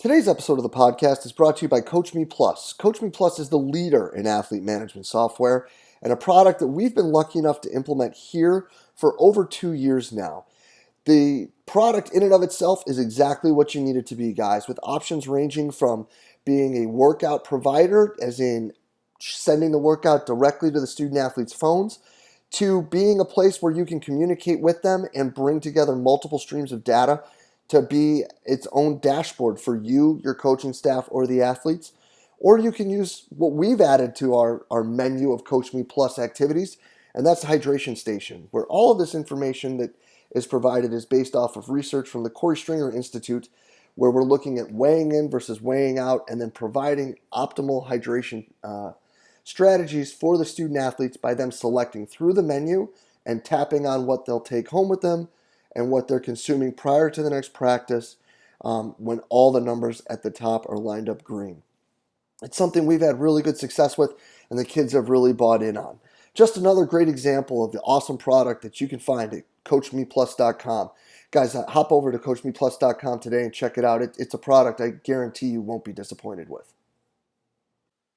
Today's episode of the podcast is brought to you by Coach Me Plus. Coach Me Plus is the leader in athlete management software and a product that we've been lucky enough to implement here for over 2 years now. The product in and of itself is exactly what you need it to be, guys, with options ranging from being a workout provider, as in sending the workout directly to the student athletes' phones, to being a place where you can communicate with them and bring together multiple streams of data to be its own dashboard for you, your coaching staff, or the athletes. Or you can use what we've added to our menu of Coach Me Plus activities, and that's the hydration station, where all of this information that is provided is based off of research from the Corey Stringer Institute, where we're looking at weighing in versus weighing out and then providing optimal hydration strategies for the student athletes by them selecting through the menu and tapping on what they'll take home with them and what they're consuming prior to the next practice when all the numbers at the top are lined up green. It's something we've had really good success with and the kids have really bought in on. Just another great example of the awesome product that you can find at CoachMePlus.com. Guys, hop over to CoachMePlus.com today and check it out. It's a product I guarantee you won't be disappointed with.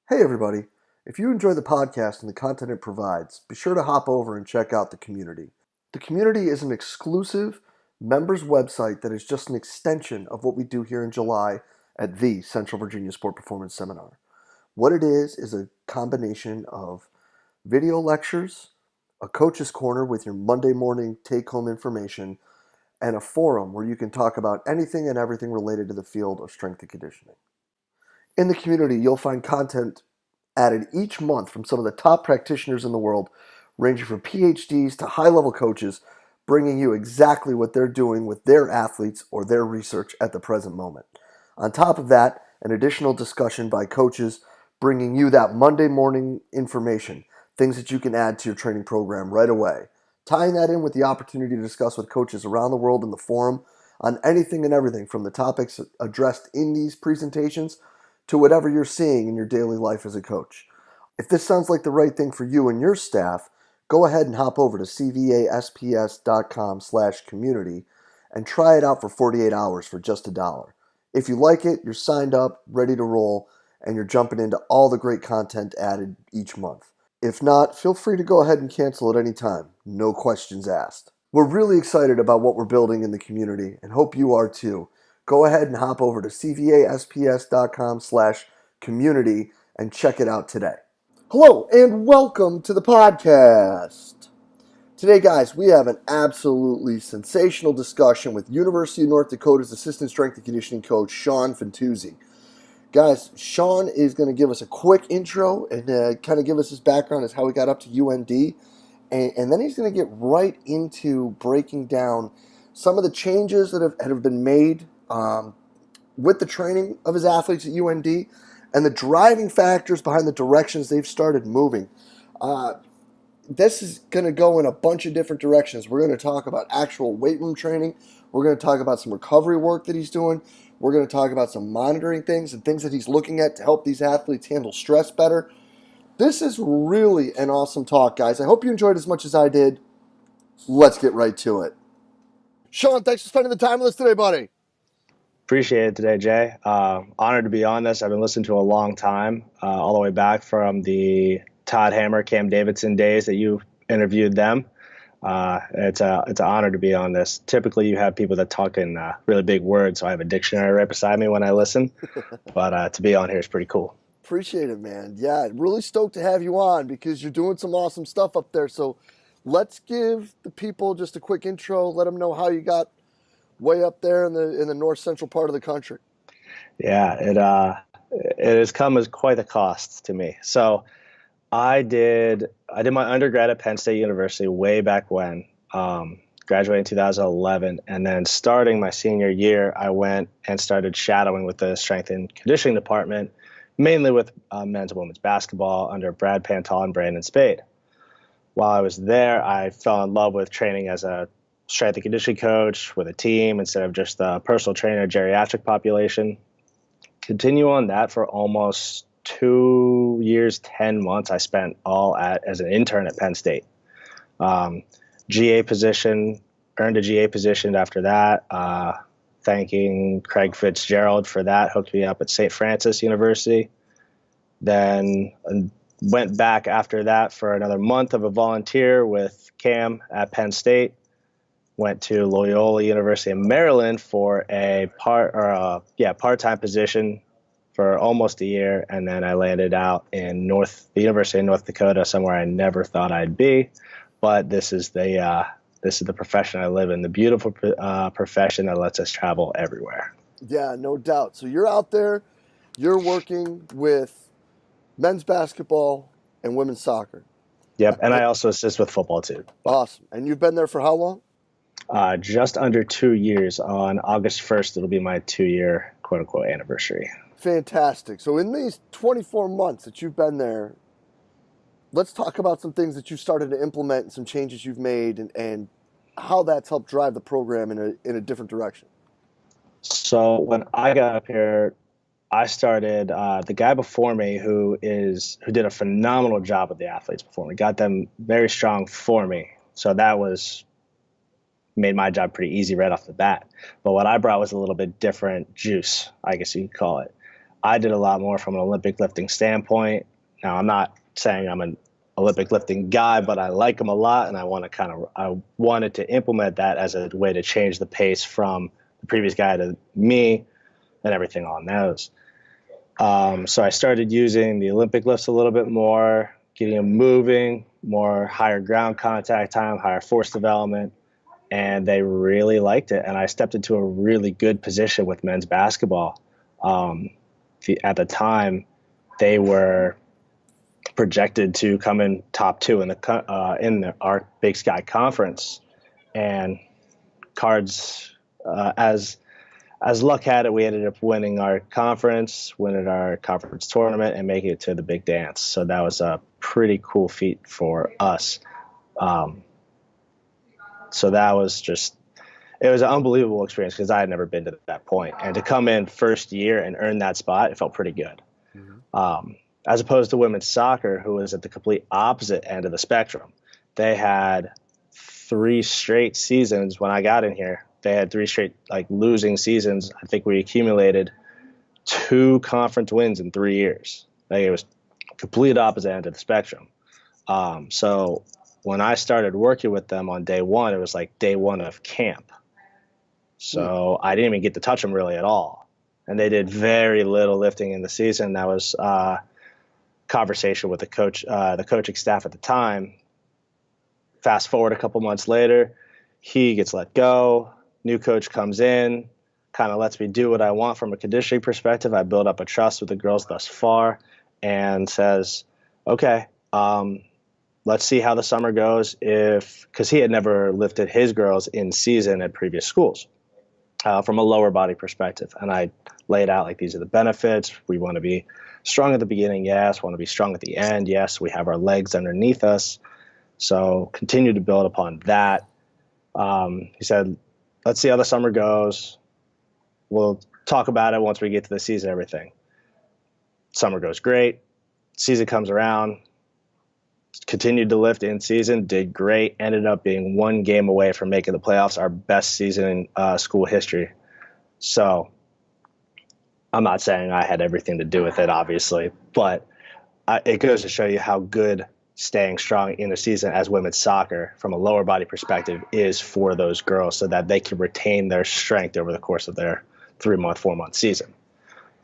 Hey everybody, if you enjoy the podcast and the content it provides, be sure to hop over and check out the community. The community is an exclusive members website that is just an extension of what we do here in July at the Central Virginia Sport Performance Seminar. What it is a combination of video lectures, a coach's corner with your Monday morning take-home information, and a forum where you can talk about anything and everything related to the field of strength and conditioning. In the community, you'll find content added each month from some of the top practitioners in the world, ranging from PhDs to high-level coaches, bringing you exactly what they're doing with their athletes or their research at the present moment. On top of that, an additional discussion by coaches bringing you that Monday morning information, things that you can add to your training program right away. Tying that in with the opportunity to discuss with coaches around the world in the forum on anything and everything from the topics addressed in these presentations to whatever you're seeing in your daily life as a coach. If this sounds like the right thing for you and your staff, go ahead and hop over to cvasps.com/community and try it out for 48 hours for just $1. If you like it, you're signed up, ready to roll, and you're jumping into all the great content added each month. If not, feel free to go ahead and cancel at any time. No questions asked. We're really excited about what we're building in the community and hope you are too. Go ahead and hop over to cvasps.com/community and check it out today. Hello and welcome to the podcast. Today, guys, we have an absolutely sensational discussion with University of North Dakota's assistant strength and conditioning coach, Sean Fantuzzi. Guys, Sean is going to give us a quick intro and kind of give us his background as how he got up to UND. And then he's going to get right into breaking down some of the changes that have been made with the training of his athletes at UND and the driving factors behind the directions they've started moving. This is going to go in a bunch of different directions. We're going to talk about actual weight room training. We're going to talk about some recovery work that he's doing. We're going to talk about some monitoring things and things that he's looking at to help these athletes handle stress better. This is really an awesome talk, guys. I hope you enjoyed as much as I did. Let's get right to it. Sean, thanks for spending the time with us today, buddy. Appreciate it today, Jay. Honored to be on this. I've been listening to a long time, all the way back from the Todd Hammer, Cam Davidson days that you interviewed them. It's an honor to be on this. Typically, you have people that talk in really big words, so I have a dictionary right beside me when I listen. But to be on here is pretty cool. Appreciate it, man. Yeah, really stoked to have you on because you're doing some awesome stuff up there. So let's give the people just a quick intro. Let them know how you got way up there in the north central part of the country. Yeah, it has come as quite a cost to me. So I did my undergrad at Penn State University way back when, graduated in 2011, and then starting my senior year, I went and started shadowing with the strength and conditioning department, mainly with men's and women's basketball under Brad Pantal and Brandon Spade. While I was there, I fell in love with training as a strength and conditioning coach with a team instead of just the personal trainer geriatric population. Continue on that for almost 2 years, 10 months. I spent all as an intern at Penn State. GA position, earned a GA position after that. thanking Craig Fitzgerald for that, hooked me up at St. Francis University. Then went back after that for another month of a volunteer with Cam at Penn State. Went to Loyola University in Maryland for a part-time position for almost a year, and then I landed out in the University of North Dakota, somewhere I never thought I'd be. But this is the profession I live in, the beautiful profession that lets us travel everywhere. Yeah, no doubt. So you're out there, you're working with men's basketball and women's soccer. Yep, and I also assist with football too. Awesome. And you've been there for how long? Just under 2 years. On August 1st, it'll be my 2-year quote-unquote anniversary. Fantastic. So in these 24 months that you've been there, let's talk about some things that you started to implement and some changes you've made and how that's helped drive the program in a different direction. So when I got up here, I started the guy before me who did a phenomenal job with the athletes before me, got them very strong for me. So that made my job pretty easy right off the bat. But what I brought was a little bit different juice, I guess you could call it. I did a lot more from an Olympic lifting standpoint. Now, I'm not saying I'm an Olympic lifting guy, but I like them a lot, and I wanted to implement that as a way to change the pace from the previous guy to me and everything on those. So I started using the Olympic lifts a little bit more, getting them moving, more higher ground contact time, higher force development, and they really liked it. And I stepped into a really good position with men's basketball. At the time, they were projected to come in top 2 in our Big Sky Conference, and cards as luck had it, we ended up winning our conference tournament, and making it to the big dance. So that was a pretty cool feat for us. So that was it was an unbelievable experience because I had never been to that point. And to come in first year and earn that spot, it felt pretty good. Mm-hmm. As opposed to women's soccer, who was at the complete opposite end of the spectrum. They had 3 straight seasons when I got in here. They had 3 straight losing seasons. I think we accumulated 2 conference wins in 3 years. It was complete opposite end of the spectrum. So when I started working with them on day 1, it was like day 1 of camp. So I didn't even get to touch them really at all. And they did very little lifting in the season. That was conversation with the coaching staff at the time. Fast forward a couple months later, he gets let go. New coach comes in, kind of lets me do what I want from a conditioning perspective. I build up a trust with the girls thus far, and says, okay, let's see how the summer goes. Because he had never lifted his girls in season at previous schools from a lower body perspective. And I laid out these are the benefits. We want to be strong at the beginning, yes. Want to be strong at the end, yes. We have our legs underneath us. So continue to build upon that. He said, let's see how the summer goes. We'll talk about it once we get to the season, everything. Summer goes great. Season comes around. Continued to lift in season, did great. Ended up being 1 game away from making the playoffs, our best season in school history. So I'm not saying I had everything to do with it, obviously, but it goes to show you how good staying strong in the season as women's soccer from a lower body perspective is for those girls, so that they can retain their strength over the course of their 3-month, 4-month season.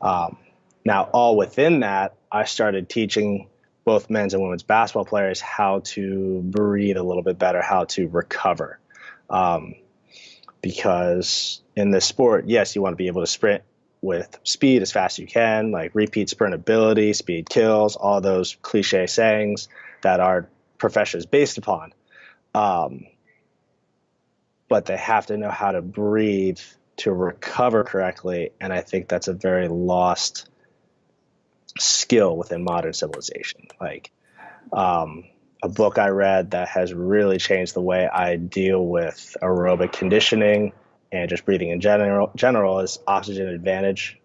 Now, all within that, I started teaching both men's and women's basketball players how to breathe a little bit better, how to recover. Because in this sport, yes, you want to be able to sprint with speed as fast as you can, repeat sprint ability, speed kills, all those cliche sayings that our profession is based upon. But they have to know how to breathe to recover correctly. And I think that's a very lost skill within modern civilization. A book I read that has really changed the way I deal with aerobic conditioning and just breathing in general is Oxygen Advantage.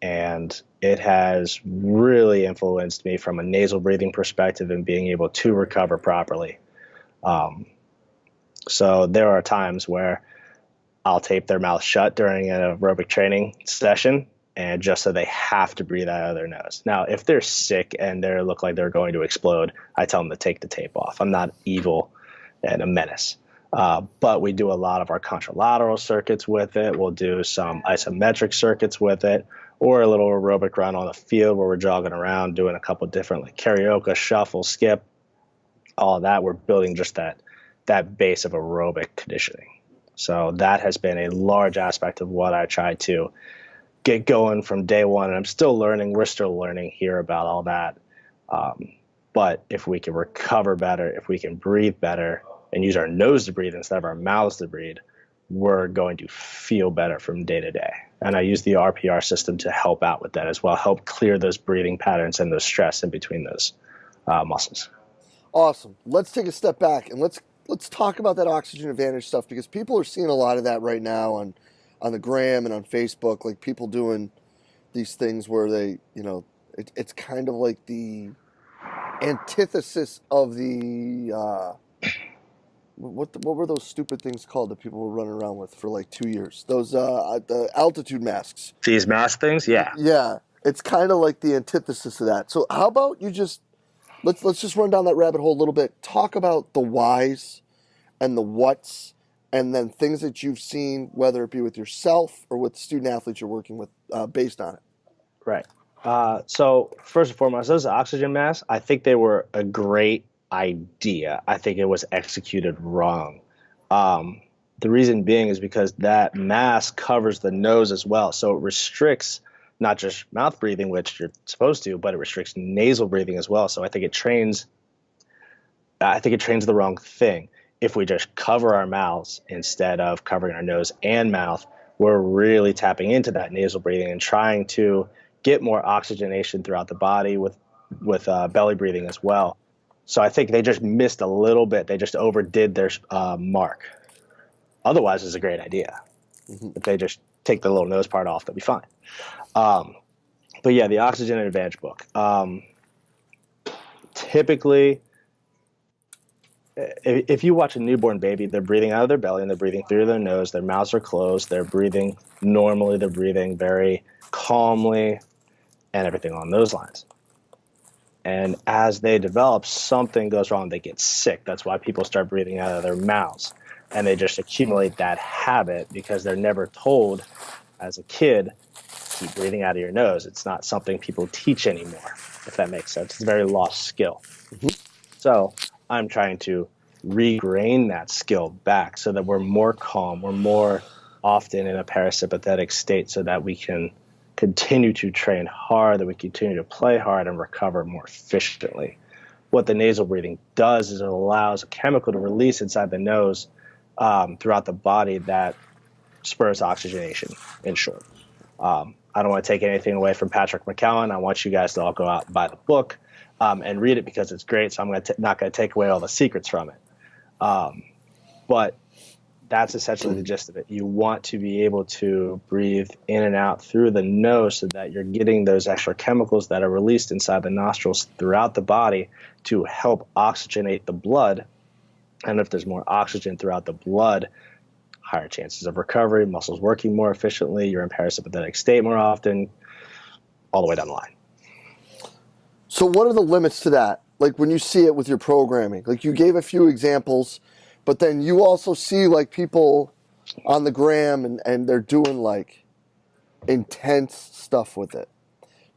And it has really influenced me from a nasal breathing perspective and being able to recover properly. So there are times where I'll tape their mouth shut during an aerobic training session, and just so they have to breathe out of their nose. Now, if they're sick and they look like they're going to explode, I tell them to take the tape off. I'm not evil and a menace. But we do a lot of our contralateral circuits with it. We'll do some isometric circuits with it, or a little aerobic run on the field where we're jogging around doing a couple different like karaoke, shuffle, skip, all of that. We're building just that base of aerobic conditioning. So that has been a large aspect of what I try to get going from day one. And I'm still learning. We're still learning here about all that. But if we can recover better, if we can breathe better and use our nose to breathe instead of our mouths to breathe, we're going to feel better from day to day. And I use the RPR system to help out with that as well, help clear those breathing patterns and the stress in between those muscles. Awesome. Let's take a step back and let's talk about that oxygen advantage stuff, because people are seeing a lot of that right now on the gram and on Facebook, like people doing these things where they, it's kind of like the antithesis of the what were those stupid things called that people were running around with for like 2 years? Those the altitude masks. These mask things, yeah. Yeah, it's kind of like the antithesis of that. So how about you just let's just run down that rabbit hole a little bit. Talk about the whys and the whats, and then things that you've seen, whether it be with yourself or with student athletes you're working with, based on it. Right. So first and foremost, those oxygen masks, I think they were a great idea. I think it was executed wrong. The reason being is because that mask covers the nose as well. So it restricts not just mouth breathing, which you're supposed to, but it restricts nasal breathing as well. So I think it trains the wrong thing. If we just cover our mouths instead of covering our nose and mouth, we're really tapping into that nasal breathing and trying to get more oxygenation throughout the body with belly breathing as well. So I think they just missed a little bit. They just overdid their mark. Otherwise, it's a great idea. Mm-hmm. If they just take the little nose part off, they'll be fine. But yeah, the Oxygen Advantage book. Typically, if you watch a newborn baby, they're breathing out of their belly and they're breathing through their nose. Their mouths are closed. They're breathing normally. They're breathing very calmly and everything on those lines. And as they develop, something goes wrong. They get sick. That's why people start breathing out of their mouths. And they just accumulate that habit because they're never told as a kid, keep breathing out of your nose. It's not something people teach anymore, if that makes sense. It's a very lost skill. Mm-hmm. So I'm trying to regrain that skill back so that we're more calm. We're more often in a parasympathetic state so that we can continue to train hard, that we continue to play hard and recover more efficiently. What the nasal breathing does is it allows a chemical to release inside the nose throughout the body that spurs oxygenation, in short. I don't want to take anything away from Patrick McCowan. I want you guys to all go out and buy the book and read it because it's great, so I'm not going to take away all the secrets from it. But that's essentially the gist of it. You want to be able to breathe in and out through the nose so that you're getting those extra chemicals that are released inside the nostrils throughout the body to help oxygenate the blood. And if there's more oxygen throughout the blood, higher chances of recovery, muscles working more efficiently, you're in parasympathetic state more often, all the way down the line. So what are the limits to that? Like when you see it with your programming, like you gave a few examples, but then you also see like people on the gram and they're doing like intense stuff with it.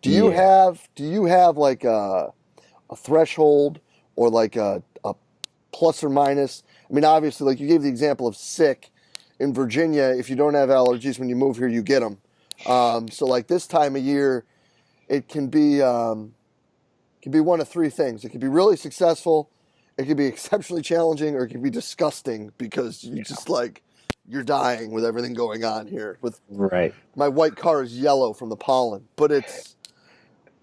Do you have like a threshold or like a plus or minus? I mean, obviously, like you gave the example of sick. In Virginia, if you don't have allergies when you move here, you get them. So like this time of year, it can be one of three things. It could be really successful, it could be exceptionally challenging, or it could be disgusting because you just like you're dying with everything going on here. With right, my white car is yellow from the pollen, but it's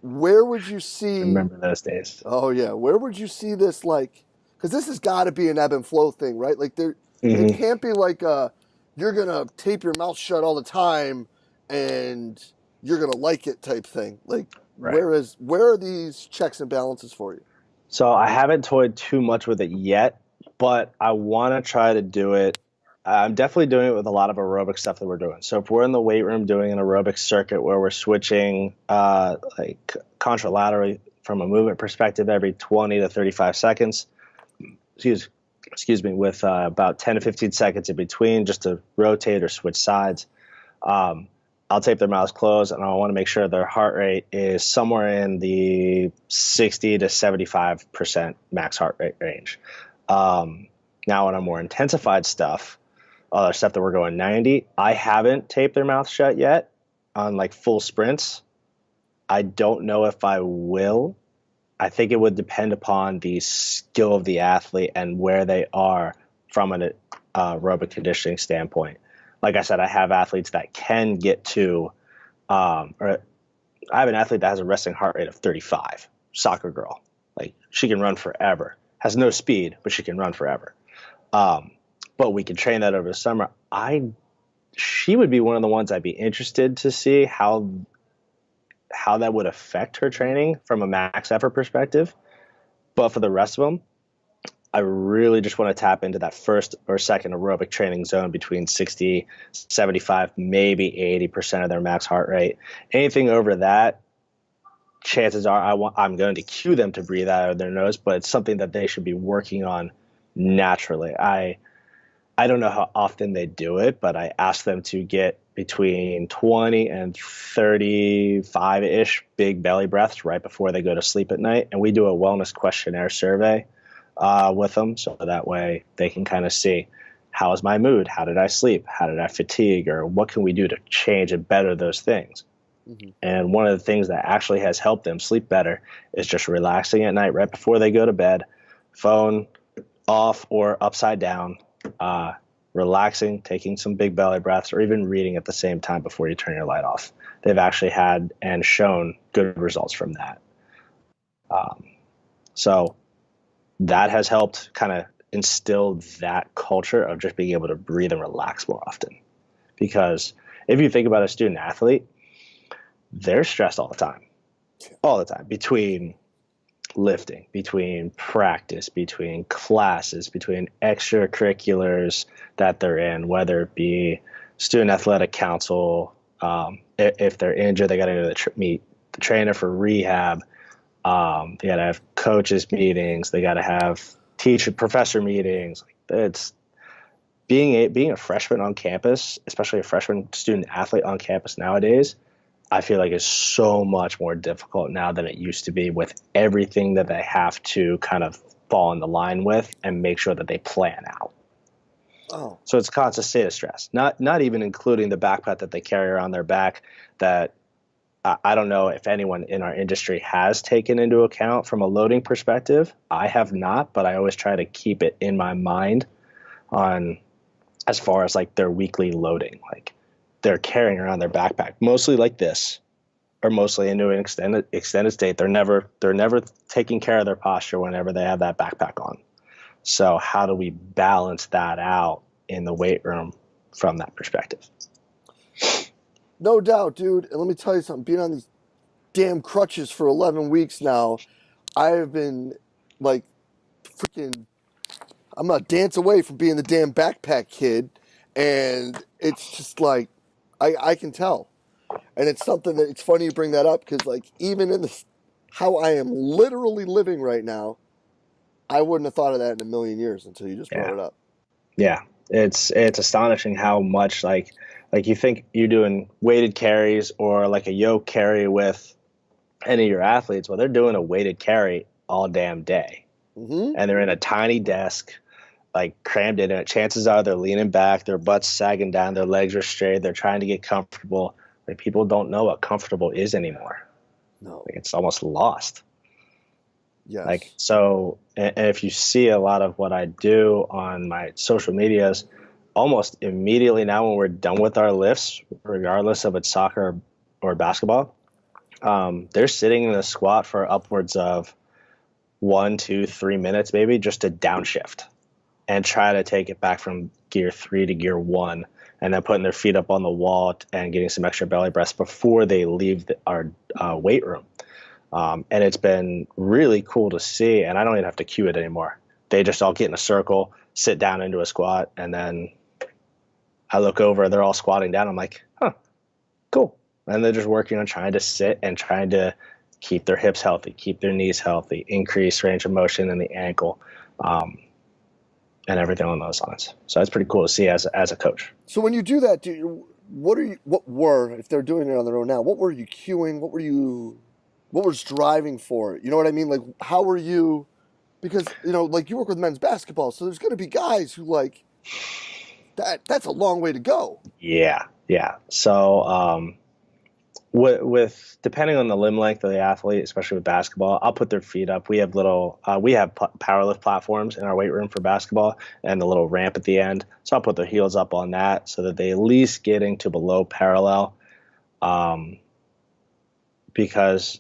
where would you see? Remember those days? Oh yeah, where would you see this like? Because this has got to be an ebb and flow thing, right? Like there, it can't be like you're going to tape your mouth shut all the time and you're going to like it type thing. Like, right. Where are these checks and balances for you? So I haven't toyed too much with it yet, but I want to try to do it I'm definitely doing it with a lot of aerobic stuff that we're doing. So if we're in the weight room doing an aerobic circuit where we're switching like contralaterally from a movement perspective every 20 to 35 seconds, excuse, excuse me, with about 10 to 15 seconds in between just to rotate or switch sides. Um, I'll tape their mouths closed, and I want to make sure their heart rate is somewhere in the 60 to 75% max heart rate range. Now, on our more intensified stuff, other stuff that we're going 90, I haven't taped their mouth shut yet on like full sprints. I don't know if I will. I think it would depend upon the skill of the athlete and where they are from an aerobic conditioning standpoint. Like I said, I have athletes that can get to, or I have an athlete that has a resting heart rate of 35, soccer girl. Like she can run forever, has no speed, but she can run forever. But we can train that over the summer. She would be one of the ones I'd be interested to see how that would affect her training from a max effort perspective. But for the rest of them, I really just want to tap into that first or second aerobic training zone between 60, 75, maybe 80% of their max heart rate. Anything over that, chances are I'm going to cue them to breathe out of their nose, but it's something that they should be working on naturally. I don't know how often they do it, but I ask them to get between 20 and 35-ish big belly breaths right before they go to sleep at night. And we do a wellness questionnaire survey with them, so that way they can kind of see, how is my mood? How did I sleep? How did I fatigue? Or what can we do to change and better those things? Mm-hmm. And one of the things that actually has helped them sleep better is just relaxing at night right before they go to bed, phone off or upside down, relaxing, taking some big belly breaths, or even reading at the same time before you turn your light off. They've actually had and shown good results from that. So that has helped kind of instill that culture of just being able to breathe and relax more often. Because if you think about a student athlete, they're stressed all the time between lifting, between practice, between classes, between extracurriculars that they're in, whether it be student athletic council, if they're injured, they got to meet the trainer for rehab. They got to have coaches meetings. They got to have professor meetings. It's being a freshman on campus, especially a freshman student athlete on campus nowadays, I feel like is so much more difficult now than it used to be, with everything that they have to kind of fall in the line with and make sure that they plan out. Oh. So it's a constant state of stress, not even including the backpack that they carry around their back that I don't know if anyone in our industry has taken into account from a loading perspective. I have not, but I always try to keep it in my mind on as far as like their weekly loading. Like they're carrying around their backpack mostly like this, or mostly into an extended state. They're never taking care of their posture whenever they have that backpack on. So how do we balance that out in the weight room from that perspective? No doubt, dude. And let me tell you something. Being on these damn crutches for 11 weeks now, I have been like freaking, I'm a dance away from being the damn backpack kid. And it's just like, I can tell. And it's something that, it's funny you bring that up, because like even in how I am literally living right now, I wouldn't have thought of that in a million years until you just brought it up. Yeah. It's astonishing how much like you think you're doing weighted carries or like a yoke carry with any of your athletes. Well, they're doing a weighted carry all damn day. Mm-hmm. And they're in a tiny desk, like crammed in it. Chances are they're leaning back, their butts sagging down, their legs are straight. They're trying to get comfortable. Like people don't know what comfortable is anymore. No, like it's almost lost. Yes. Like, so, and if you see a lot of what I do on my social medias, almost immediately now when we're done with our lifts, regardless of it's soccer or basketball, they're sitting in a squat for upwards of 1, 2, 3 minutes, maybe just to downshift and try to take it back from gear 3 to gear 1, and then putting their feet up on the wall and getting some extra belly breaths before they leave our weight room. And it's been really cool to see, and I don't even have to cue it anymore. They just all get in a circle, sit down into a squat, and then I look over, they're all squatting down. I'm like, huh, cool. And they're just working on trying to sit and trying to keep their hips healthy, keep their knees healthy, increase range of motion in the ankle, um, and everything on those lines. So it's pretty cool to see as a coach. So when you do that, what were, if they're doing it on their own now, what were you cueing? What was driving for it? You know what I mean? Like, how were you, because, like you work with men's basketball, so there's going to be guys who like, that's a long way to go. Yeah, yeah. So with depending on the limb length of the athlete, especially with basketball, I'll put their feet up. We have power lift platforms in our weight room for basketball, and the little ramp at the end. So I'll put their heels up on that so that they at least getting to below parallel, because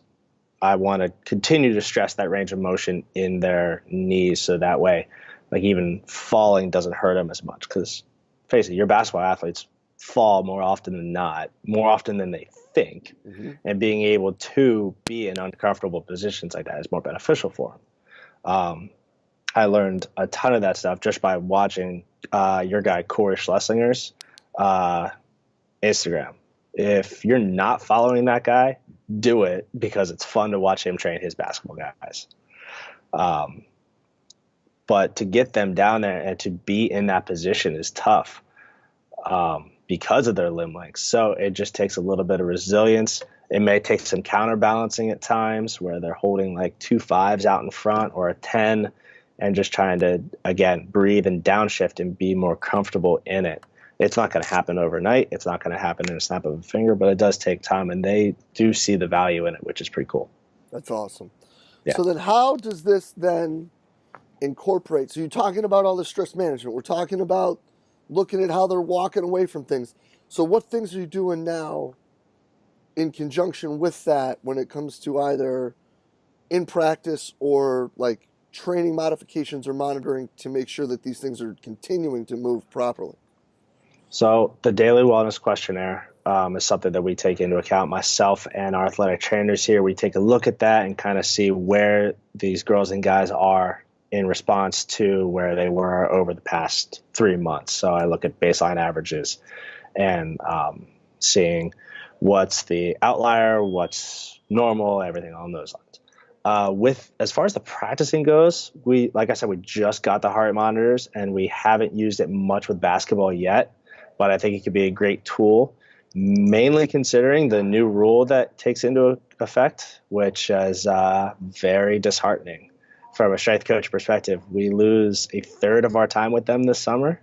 I want to continue to stress that range of motion in their knees, so that way, like, even falling doesn't hurt them as much. Because face it, your basketball athletes fall more often than not, more often than they think, and being able to be in uncomfortable positions like that is more beneficial for them. I learned a ton of that stuff just by watching your guy Corey Schlesinger's Instagram. If you're not following that guy, do it, because it's fun to watch him train his basketball guys. But to get them down there and to be in that position is tough, because of their limb length. So it just takes a little bit of resilience. It may take some counterbalancing at times where they're holding like 2 5s out in front or a 10, and just trying to, again, breathe and downshift and be more comfortable in it. It's not going to happen overnight. It's not going to happen in a snap of a finger, but it does take time, and they do see the value in it, which is pretty cool. That's awesome. Yeah. So then how does this then incorporate? So you're talking about all the stress management. We're talking about looking at how they're walking away from things. So what things are you doing now in conjunction with that when it comes to either in practice or like training modifications or monitoring to make sure that these things are continuing to move properly? So the daily wellness questionnaire is something that we take into account. Myself and our athletic trainers here, we take a look at that and kind of see where these girls and guys are in response to where they were over the past 3 months. So I look at baseline averages and seeing what's the outlier, what's normal, everything on those lines. With as far as the practicing goes, like I said, we just got the heart monitors, and we haven't used it much with basketball yet, but I think it could be a great tool, mainly considering the new rule that takes into effect, which is very disheartening from a strength coach perspective. We lose a third of our time with them this summer.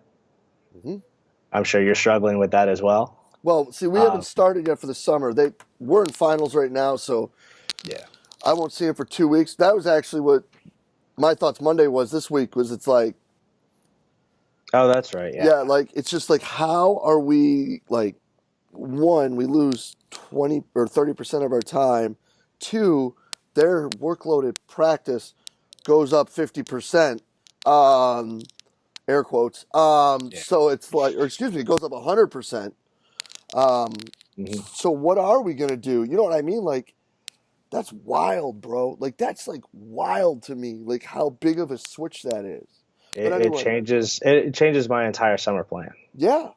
I'm sure you're struggling with that as well. Well, see, we haven't started yet for the summer. We're in finals right now, so Yeah. I won't see him for 2 weeks. That was actually what my thoughts Monday was this week, was it's like, Oh, that's right. Yeah. yeah, like, it's just like, how are we, like, one, we lose 20 or 30% of our time. Two, their workload at practice goes up 50%, air quotes. So it's like, or excuse me, it goes up 100%. So what are we going to do? You know what I mean? Like, that's wild, bro. Like, that's like wild to me, like how big of a switch that is. But anyway, It changes my entire summer plan. yeah.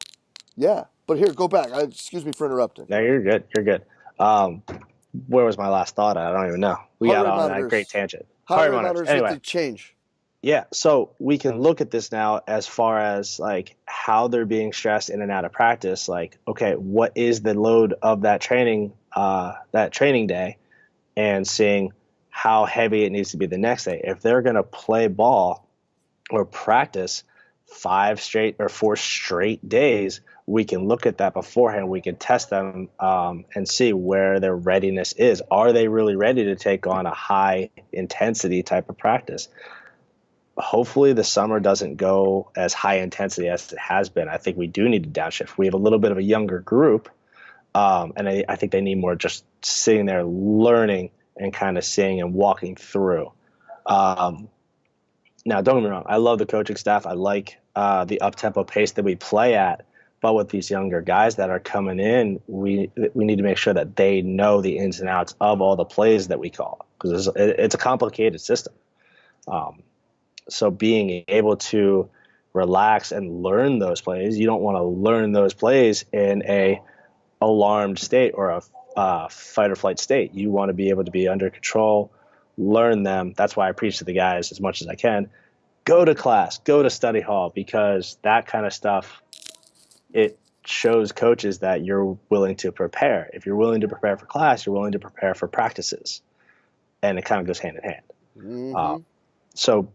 But here, go back. Excuse me for interrupting. No, you're good. You're good. Where was my last thought? I don't even know. We Heart got rate on monitors. that great tangent. Heart rate monitors Anyway, that change. yeah. So we can look at this now as far as like how they're being stressed in and out of practice. Like, okay, what is the load of that training day, and seeing how heavy it needs to be the next day. If they're going to play ball or practice 5 straight or 4 straight days, we can look at that beforehand. We can test them and see where their readiness is. Are they really ready to take on a high intensity type of practice? Hopefully the summer doesn't go as high intensity as it has been. I think we do need to downshift. We have a little bit of a younger group, and I think they need more just sitting there learning and kind of seeing and walking through. Now, don't get me wrong. I love the coaching staff. I like the up-tempo pace that we play at. But with these younger guys that are coming in, we need to make sure that they know the ins and outs of all the plays that we call, because it's a complicated system. So being able to relax and learn those plays. You don't want to learn those plays in a alarmed state or a fight or flight state. You want to be able to be under control, learn them. That's why I preach to the guys as much as I can. Go to class, go to study hall, because that kind of stuff, it shows coaches that you're willing to prepare. If you're willing to prepare for class, you're willing to prepare for practices. And it kind of goes hand in hand. Mm-hmm. So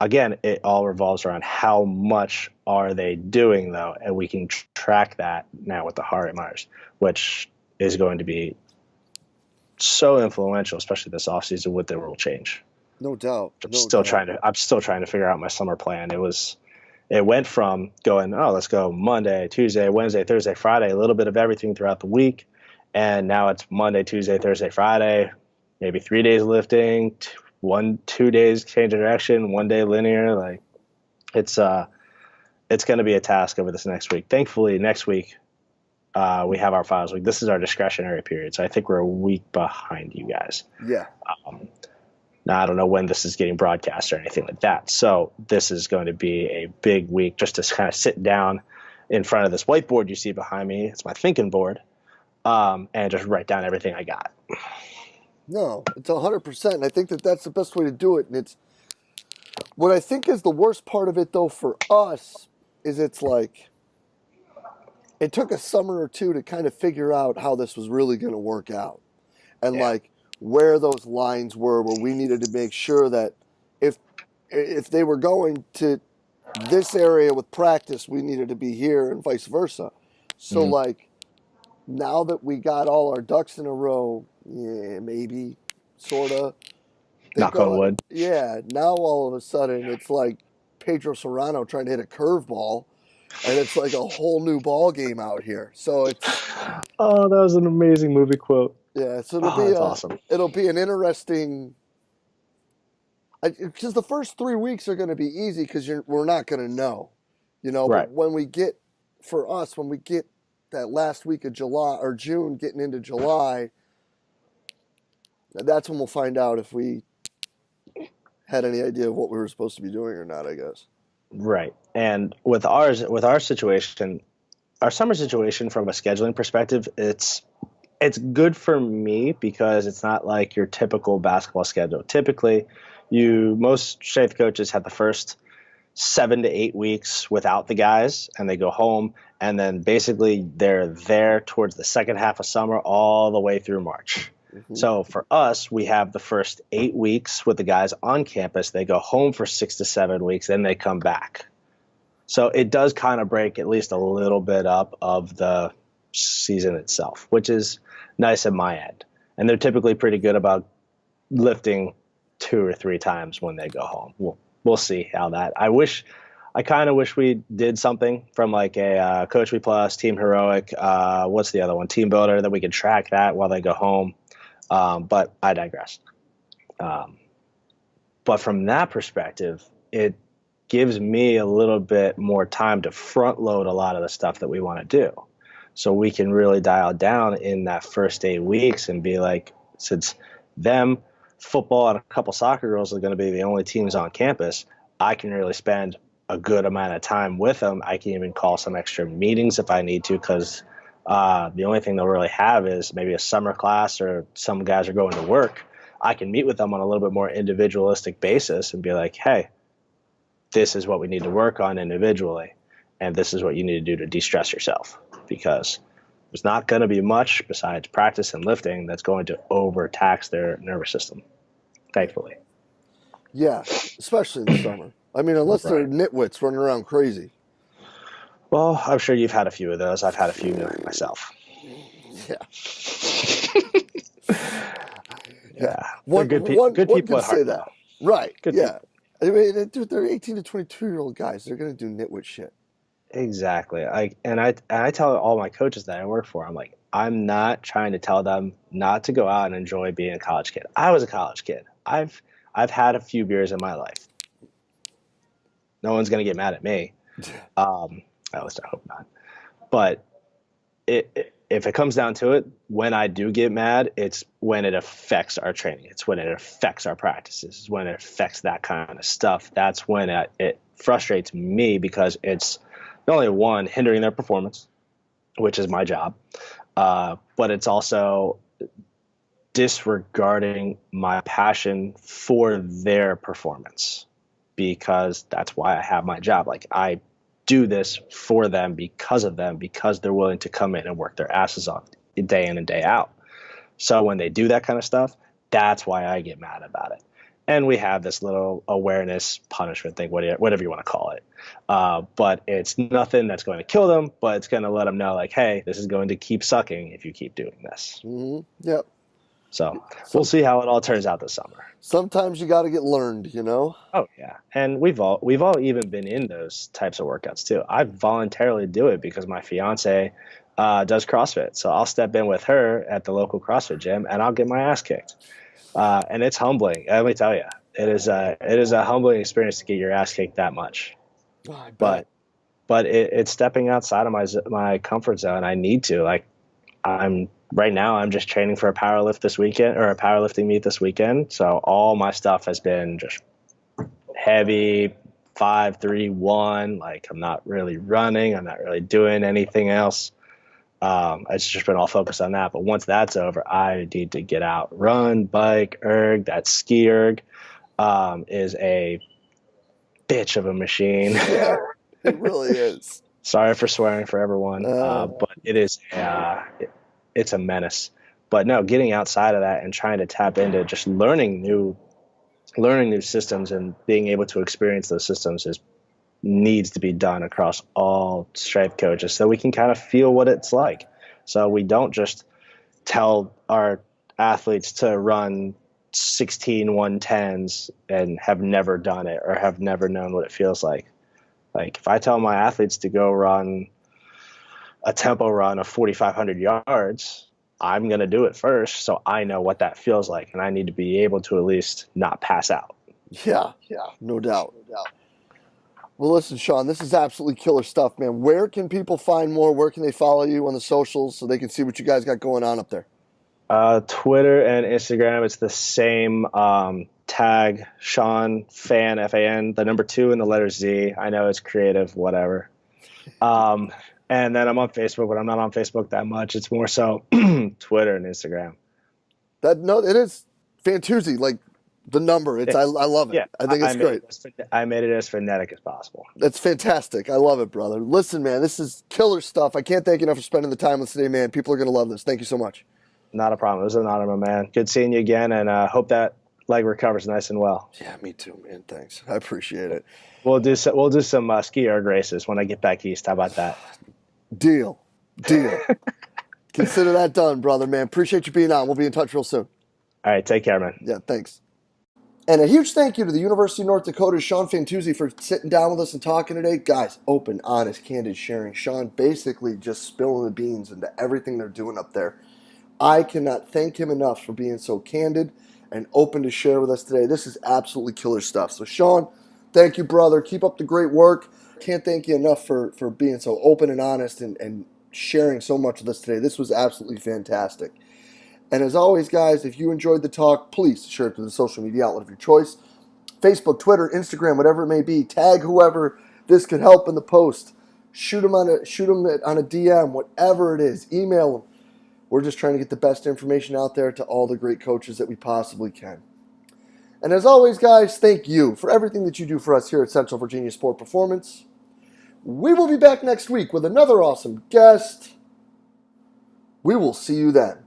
again, it all revolves around how much are they doing, though, and we can track that now with the heart rate monitors, which is going to be so influential, especially this offseason with the rule change. No doubt. I'm still trying to figure out my summer plan. It went from going, oh, let's go Monday, Tuesday, Wednesday, Thursday, Friday, a little bit of everything throughout the week, and now it's Monday, Tuesday, Thursday, Friday, maybe 3 days lifting, 2 days change of direction, 1 day linear. Like it's going to be a task over this next week. Thankfully, next week we have our finals week. This is our discretionary period, so I think we're a week behind you guys. Yeah. Now I don't know when this is getting broadcast or anything like that. So this is going to be a big week just to kind of sit down in front of this whiteboard you see behind me. It's my thinking board, and just write down everything I got. No, it's 100%. And I think that's the best way to do it. And it's what I think is the worst part of it, though, for us, is it's like it took a summer or two to kind of figure out how this was really going to work out, and like where those lines were, where we needed to make sure that if they were going to this area with practice, we needed to be here, and vice versa. So like now that we got all our ducks in a row, yeah, maybe, sorta. Knock on wood. Yeah, now all of a sudden it's like Pedro Serrano trying to hit a curveball, and it's like a whole new ball game out here. So it's oh, that was an amazing movie quote. Yeah, so that's awesome. It'll be an interesting. Because the first 3 weeks are going to be easy because we're not going to know, Right. But when we get that last week of July or June, getting into July, that's when we'll find out if we had any idea of what we were supposed to be doing or not, I guess. Right. And with our situation, our summer situation from a scheduling perspective, it's good for me because it's not like your typical basketball schedule. Typically, most strength coaches have the first 7 to 8 weeks without the guys, and they go home, and then basically they're there towards the second half of summer all the way through March. Mm-hmm. So for us, we have the first 8 weeks with the guys on campus. They go home for 6 to 7 weeks, then they come back. So it does kind of break at least a little bit up of the season itself, which is nice at my end. And they're typically pretty good about lifting 2 or 3 times when they go home. We'll see how that. I kind of wish we did something from like a Coach Me Plus, Team Heroic. What's the other one? Team Builder, that we could track that while they go home. But I digress. But from that perspective, it gives me a little bit more time to front load a lot of the stuff that we want to do. So we can really dial down in that first 8 weeks and be like, since football and a couple soccer girls are going to be the only teams on campus, I can really spend a good amount of time with them. I can even call some extra meetings if I need to, because the only thing they'll really have is maybe a summer class or some guys are going to work. I can meet with them on a little bit more individualistic basis and be like, hey, this is what we need to work on individually, and this is what you need to do to de-stress yourself, because there's not going to be much besides practice and lifting that's going to overtax their nervous system, thankfully. Yeah, especially in the summer. I mean, unless they're nitwits running around crazy. Well, I'm sure you've had a few of those. I've had a few myself. Yeah. Yeah. Good people at say that. Right. Good people. I mean, dude, they're 18 to 22-year-old guys. They're going to do nitwit shit. Exactly. I tell all my coaches that I work for, I'm like, I'm not trying to tell them not to go out and enjoy being a college kid. I was a college kid. I've had a few beers in my life. No one's going to get mad at me. At least I hope not. But if it comes down to it, when I do get mad, it's when it affects our training. It's when it affects our practices. It's when it affects that kind of stuff. That's when frustrates me because it's not only one, hindering their performance, which is my job, but it's also disregarding my passion for their performance, because that's why I have my job. Like, I do this for them, because of them, because they're willing to come in and work their asses off day in and day out. So when they do that kind of stuff, that's why I get mad about it. And we have this little awareness punishment thing, whatever you want to call it. But it's nothing that's going to kill them, but it's going to let them know, like, hey, this is going to keep sucking if you keep doing this. Mm-hmm. Yep. So we'll see how it all turns out this summer. Sometimes you got to get learned, you know? Oh, yeah. And we've all even been in those types of workouts, too. I voluntarily do it because my fiance does CrossFit. So I'll step in with her at the local CrossFit gym, and I'll get my ass kicked. And it's humbling. Let me tell you, it is a humbling experience to get your ass kicked that much. Oh, but it's stepping outside of my comfort zone. I need to. Like, I'm just training for a powerlifting meet this weekend. So all my stuff has been just heavy, 5, 3, 1. Like, I'm not really running. I'm not really doing anything else. It's just been all focused on that. But once that's over, I need to get out, run, bike, erg. That ski erg is a bitch of a machine. Yeah, it really is. Sorry for swearing for everyone, but it is it's a menace. But no, getting outside of that and trying to tap into just learning new systems and being able to experience those systems needs to be done across all strength coaches, so we can kind of feel what it's like. So we don't just tell our athletes to run 16 110s and have never done it or have never known what it feels like. Like, if I tell my athletes to go run a tempo run of 4,500 yards, I'm going to do it first, so I know what that feels like, and I need to be able to at least not pass out. Yeah, no doubt. Well, listen, Sean, this is absolutely killer stuff, man. Where can people find more? Where can they follow you on the socials so they can see what you guys got going on up there? Twitter and Instagram, it's the same tag, Sean Fan, Fan, the number 2 and the letter Z. I know it's creative, whatever. And then I'm on Facebook, but I'm not on Facebook that much. It's more so Twitter and Instagram. It is Fantuzzi, like the number. It's I love it. Yeah, I think it's great. I made it as phonetic as possible. That's fantastic. I love it, brother. Listen, man, this is killer stuff. I can't thank you enough for spending the time with us today, man. People are going to love this. Thank you so much. Not a problem. It was an honor, my man. Good seeing you again, and hope that leg recovers nice and well. Yeah, me too, man. Thanks. I appreciate it. We'll do some ski erg races when I get back east. How about that? Deal. Consider that done, brother, man. Appreciate you being on. We'll be in touch real soon. All right, take care, man. Yeah, thanks. And a huge thank you to the University of North Dakota's Sean Fantuzzi for sitting down with us and talking today. Guys, open, honest, candid sharing. Sean basically just spilling the beans into everything they're doing up there. I cannot thank him enough for being so candid and open to share with us today. This is absolutely killer stuff. So, Sean, thank you, brother. Keep up the great work. Can't thank you enough for being so open and honest and sharing so much with us today. This was absolutely fantastic. And as always, guys, if you enjoyed the talk, please share it to the social media outlet of your choice. Facebook, Twitter, Instagram, whatever it may be. Tag whoever this could help in the post. Shoot them on a DM, whatever it is. Email them. We're just trying to get the best information out there to all the great coaches that we possibly can. And as always, guys, thank you for everything that you do for us here at Central Virginia Sport Performance. We will be back next week with another awesome guest. We will see you then.